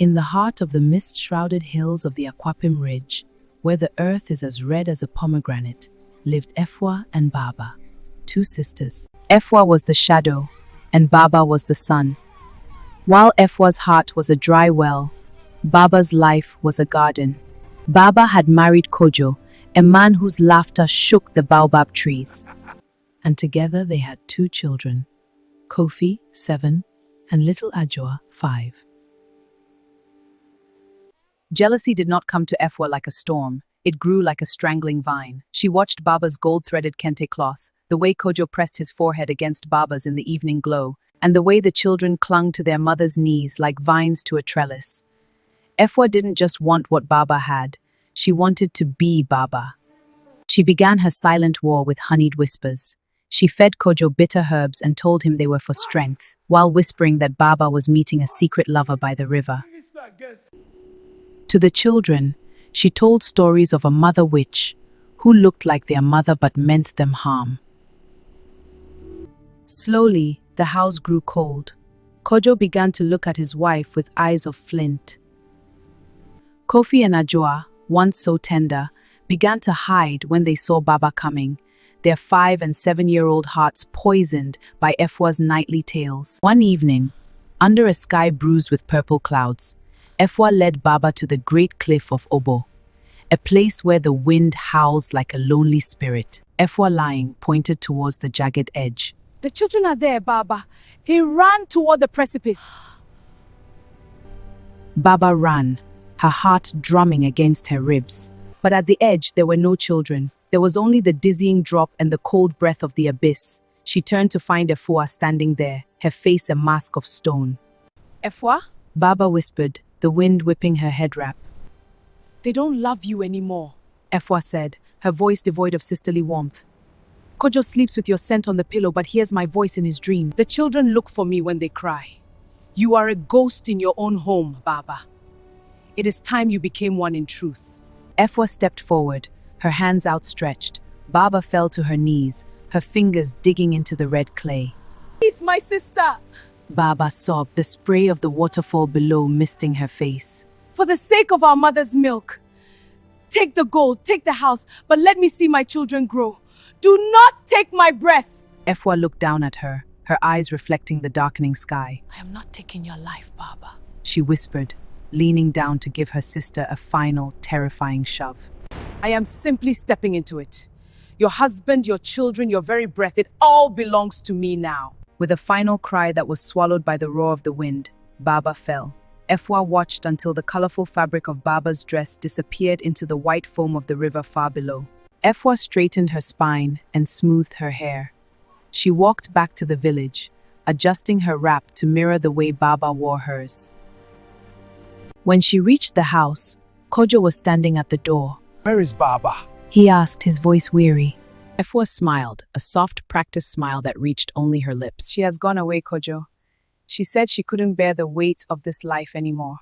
In the heart of the mist-shrouded hills of the Aquapim Ridge, where the earth is as red as a pomegranate, lived Efwa and Baba, two sisters. Efwa was the shadow, and Baba was the sun. While Efwa's heart was a dry well, Baba's life was a garden. Baba had married Kojo, a man whose laughter shook the baobab trees. And together they had two children, Kofi, 7, and little Ajua, 5. Jealousy did not come to Efwa like a storm. It grew like a strangling vine. She watched Baba's gold-threaded kente cloth, the way Kojo pressed his forehead against Baba's in the evening glow, and the way the children clung to their mother's knees like vines to a trellis. Efwa didn't just want what Baba had. She wanted to be Baba. She began her silent war with honeyed whispers. She fed Kojo bitter herbs and told him they were for strength, while whispering that Baba was meeting a secret lover by the river. To the children, she told stories of a mother witch who looked like their mother but meant them harm. Slowly, the house grew cold. Kojo began to look at his wife with eyes of flint. Kofi and Ajua, once so tender, began to hide when they saw Baba coming, their 5- and 7-year-old hearts poisoned by Efwa's nightly tales. One evening, under a sky bruised with purple clouds, Efwa led Baba to the great cliff of Obo, a place where the wind howls like a lonely spirit. Efwa, lying, pointed towards the jagged edge. The children are there, Baba. He ran toward the precipice. Baba ran, her heart drumming against her ribs. But at the edge, there were no children. There was only the dizzying drop and the cold breath of the abyss. She turned to find Efwa standing there, her face a mask of stone. Efwa? Baba whispered, the wind whipping her head wrap. They don't love you anymore, Efwa said, her voice devoid of sisterly warmth. Kojo sleeps with your scent on the pillow but hears my voice in his dream. The children look for me when they cry. You are a ghost in your own home, Baba. It is time you became one in truth. Efwa stepped forward, her hands outstretched. Baba fell to her knees, her fingers digging into the red clay. Please, my sister! Baba sobbed, the spray of the waterfall below misting her face. For the sake of our mother's milk, take the gold, take the house, but let me see my children grow. Do not take my breath! Efwa looked down at her, her eyes reflecting the darkening sky. I am not taking your life, Baba, she whispered, leaning down to give her sister a final, terrifying shove. I am simply stepping into it. Your husband, your children, your very breath, it all belongs to me now. With a final cry that was swallowed by the roar of the wind, Baba fell. Efwa watched until the colorful fabric of Baba's dress disappeared into the white foam of the river far below. Efwa straightened her spine and smoothed her hair. She walked back to the village, adjusting her wrap to mirror the way Baba wore hers. When she reached the house, Kojo was standing at the door. Where is Baba? He asked, his voice weary. Efwa smiled, a soft, practiced smile that reached only her lips. She has gone away, Kojo. She said she couldn't bear the weight of this life anymore.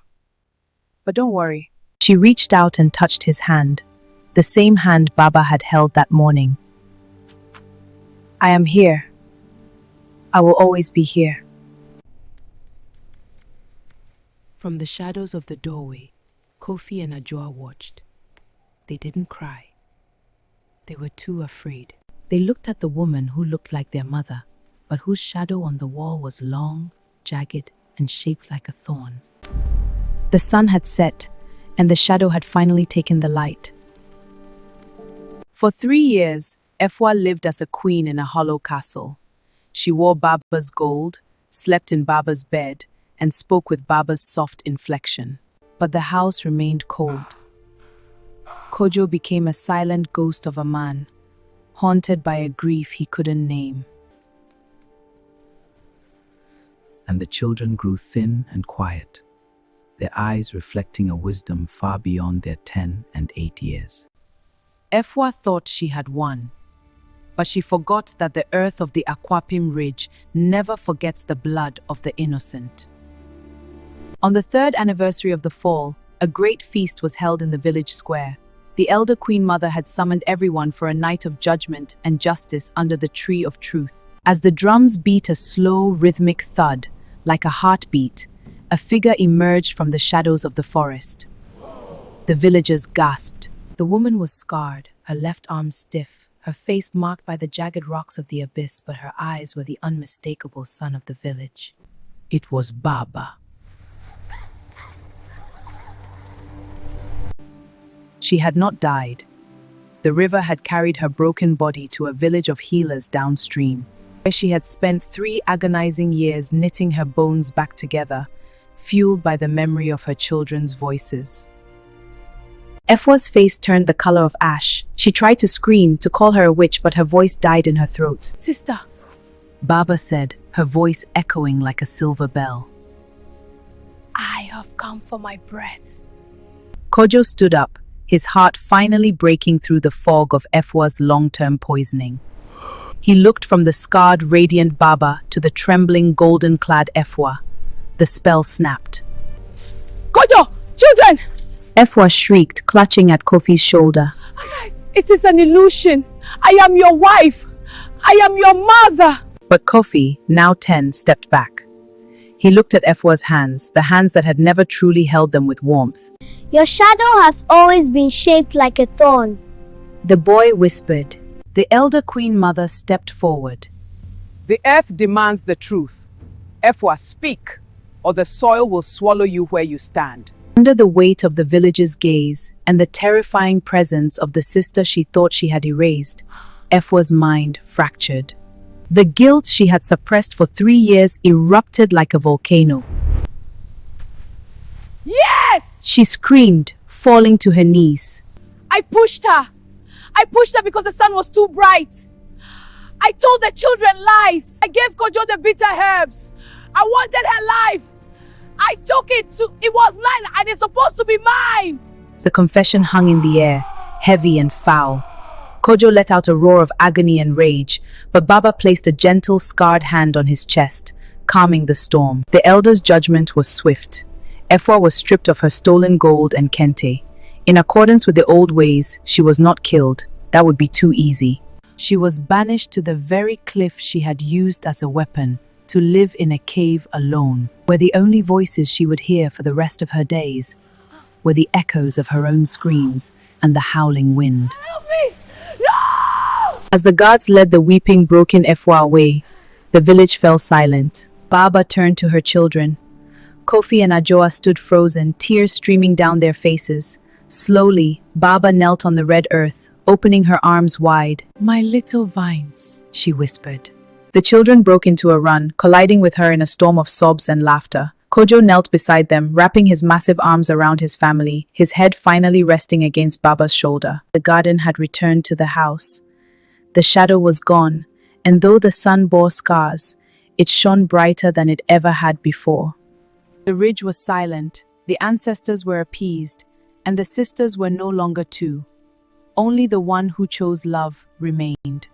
But don't worry. She reached out and touched his hand, the same hand Baba had held that morning. I am here. I will always be here. From the shadows of the doorway, Kofi and Ajua watched. They didn't cry. They were too afraid. They looked at the woman who looked like their mother, but whose shadow on the wall was long, jagged, and shaped like a thorn. The sun had set, and the shadow had finally taken the light. For 3 years, Efwa lived as a queen in a hollow castle. She wore Baba's gold, slept in Baba's bed, and spoke with Baba's soft inflection. But the house remained cold. Kojo became a silent ghost of a man, haunted by a grief he couldn't name. And the children grew thin and quiet, their eyes reflecting a wisdom far beyond their 10 and 8 years. Efwa thought she had won, but she forgot that the earth of the Aquapim Ridge never forgets the blood of the innocent. On the 3rd anniversary of the fall, a great feast was held in the village square. The elder Queen Mother had summoned everyone for a night of judgment and justice under the Tree of Truth. As the drums beat a slow, rhythmic thud, like a heartbeat, a figure emerged from the shadows of the forest. The villagers gasped. The woman was scarred, her left arm stiff, her face marked by the jagged rocks of the abyss, but her eyes were the unmistakable son of the village. It was Baba. She had not died. The river had carried her broken body to a village of healers downstream, where she had spent 3 agonizing years knitting her bones back together, fueled by the memory of her children's voices. Efwa's face turned the color of ash. She tried to scream, to call her a witch, but her voice died in her throat. Sister, Baba said, her voice echoing like a silver bell. I have come for my breath. Kojo stood up, his heart finally breaking through the fog of Efwa's long-term poisoning. He looked from the scarred, radiant Baba to the trembling, golden-clad Efwa. The spell snapped. Kojo! Children! Efwa shrieked, clutching at Kofi's shoulder. It is an illusion. I am your wife. I am your mother. But Kofi, now 10, stepped back. He looked at Efwa's hands, the hands that had never truly held them with warmth. Your shadow has always been shaped like a thorn. The boy whispered. The elder queen mother stepped forward. The earth demands the truth. Efwa, speak, or the soil will swallow you where you stand. Under the weight of the village's gaze and the terrifying presence of the sister she thought she had erased, Efwa's mind fractured. The guilt she had suppressed for 3 years erupted like a volcano. Yes! She screamed, falling to her knees. I pushed her. I pushed her because the sun was too bright. I told the children lies. I gave Kojo the bitter herbs. I wanted her life. I took it was mine and it's supposed to be mine. The confession hung in the air, heavy and foul. Kojo let out a roar of agony and rage, but Baba placed a gentle, scarred hand on his chest, calming the storm. The elder's judgment was swift. Efwa was stripped of her stolen gold and kente. In accordance with the old ways, she was not killed. That would be too easy. She was banished to the very cliff she had used as a weapon, to live in a cave alone, where the only voices she would hear for the rest of her days were the echoes of her own screams and the howling wind. Help me! No! As the guards led the weeping, broken Efwa away, the village fell silent. Baba turned to her children. Kofi and Ajoa stood frozen, tears streaming down their faces. Slowly, Baba knelt on the red earth, opening her arms wide. "My little vines," she whispered. The children broke into a run, colliding with her in a storm of sobs and laughter. Kojo knelt beside them, wrapping his massive arms around his family, his head finally resting against Baba's shoulder. The garden had returned to the house. The shadow was gone, and though the sun bore scars, it shone brighter than it ever had before. The ridge was silent, the ancestors were appeased, and the sisters were no longer two. Only the one who chose love remained.